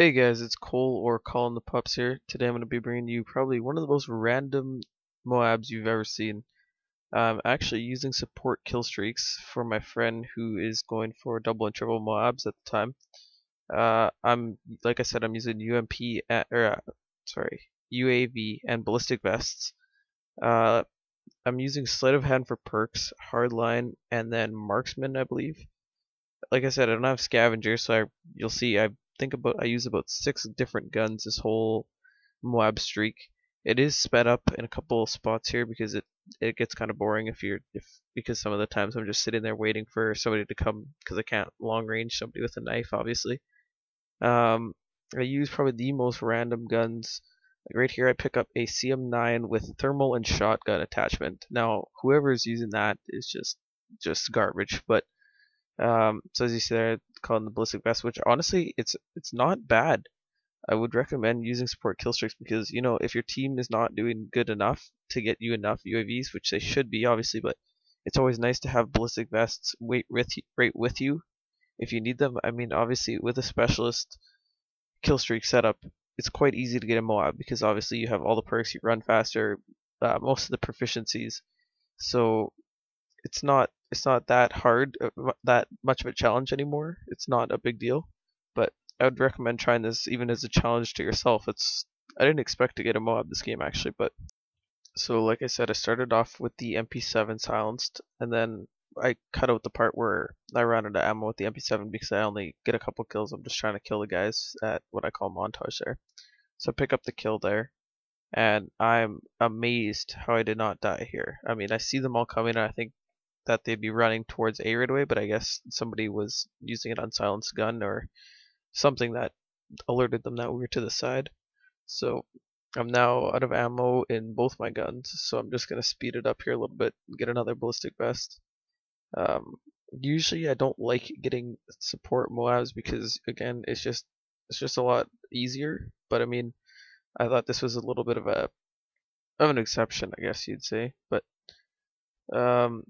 Hey guys, it's Cole or Colin the Pups here. Today I'm going to be bringing you probably one of the most random MOABs you've ever seen. I'm actually using support kill streaks for my friend who is going for double and triple MOABs at the time. I'm like I said, I'm using UAV and ballistic vests. I'm using sleight of hand for perks, hardline, and then marksman, I believe. Like I said, I don't have scavenger, so you'll see I use about 6 different guns this whole MOAB streak. It is sped up in a couple of spots here because it gets kind of boring because some of the times I'm just sitting there waiting for somebody to come because I can't long range somebody with a knife, obviously. I use probably the most random guns. Like right here, I pick up a CM9 with thermal and shotgun attachment. Now, whoever is using that is just garbage, but so as you see there, calling the ballistic vest, which honestly, it's not bad. I would recommend using support kill streaks because if your team is not doing good enough to get you enough UAVs, which they should be obviously, but it's always nice to have ballistic vests right with you if you need them. I mean, obviously with a specialist kill streak setup, it's quite easy to get a MOAB because obviously you have all the perks, you run faster, most of the proficiencies, so it's not that hard, that much of a challenge anymore. It's not a big deal, but I would recommend trying this even as a challenge to yourself. I didn't expect to get a MOAB this game actually, but so like I said, I started off with the MP7 silenced, and then I cut out the part where I ran out of ammo with the MP7 because I only get a couple kills. I'm just trying to kill the guys at what I call montage there. So I pick up the kill there, and I'm amazed how I did not die here. I mean, I see them all coming, and I think that they'd be running towards A right away, but I guess somebody was using an unsilenced gun or something that alerted them that we were to the side. So I'm now out of ammo in both my guns, so I'm just gonna speed it up here a little bit and get another ballistic vest. Um, Usually I don't like getting support MOABs because again it's just a lot easier. But I mean I thought this was a little bit of an exception, I guess you'd say. But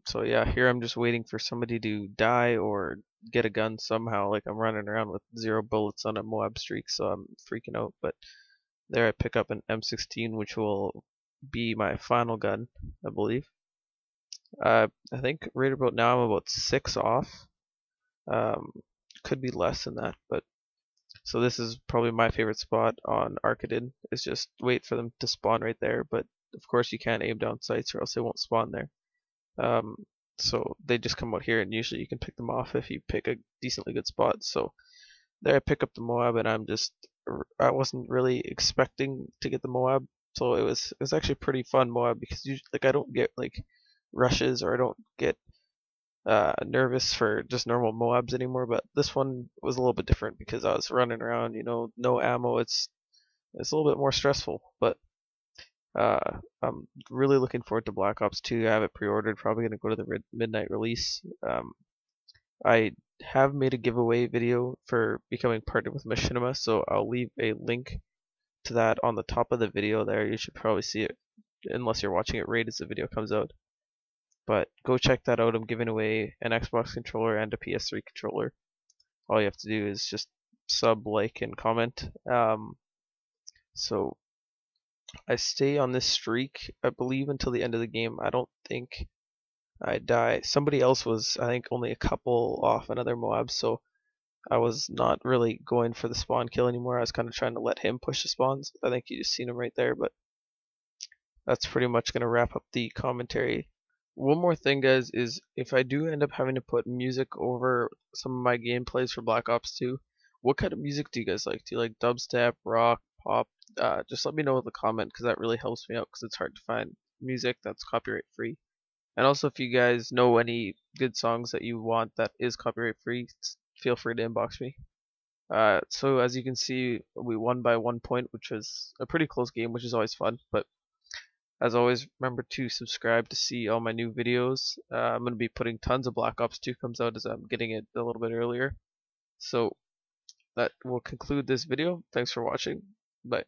so yeah, here I'm just waiting for somebody to die or get a gun somehow. Like I'm running around with 0 bullets on a MOAB streak, so I'm freaking out. But there I pick up an M16, which will be my final gun, I believe. I think right about now I'm about 6 off. Um, could be less than that, but so this is probably my favorite spot on Arcadin, is just wait for them to spawn right there. But of course you can't aim down sights or else they won't spawn there. Um, so they just come out here, and usually you can pick them off if you pick a decently good spot. So there I pick up the MOAB, and I wasn't really expecting to get the MOAB, so it was actually pretty fun MOAB because like I don't get like rushes or I don't get nervous for just normal MOABs anymore. But this one was a little bit different because I was running around, no ammo. It's a little bit more stressful, but I'm really looking forward to Black Ops 2. I have it pre-ordered. Probably gonna go to the midnight release. I have made a giveaway video for becoming partnered with Machinima, so I'll leave a link to that on the top of the video there. You should probably see it, unless you're watching it right as the video comes out. But go check that out. I'm giving away an Xbox controller and a PS3 controller. All you have to do is just sub, like, and comment. So I stay on this streak, I believe, until the end of the game. I don't think I die. Somebody else was, I think, only a couple off another MOAB, so I was not really going for the spawn kill anymore. I was kind of trying to let him push the spawns. I think you just seen him right there, but that's pretty much going to wrap up the commentary. One more thing, guys, is if I do end up having to put music over some of my gameplays for Black Ops 2, what kind of music do you guys like? Do you like dubstep, rock, pop? Just let me know in the comment because that really helps me out because it's hard to find music that's copyright free. And also, if you guys know any good songs that you want that is copyright free, feel free to inbox me. So as you can see, we won by 1 point, which was a pretty close game, which is always fun. But as always, remember to subscribe to see all my new videos. I'm going to be putting tons of Black Ops 2 comes out as I'm getting it a little bit earlier. So that will conclude this video. Thanks for watching. Bye.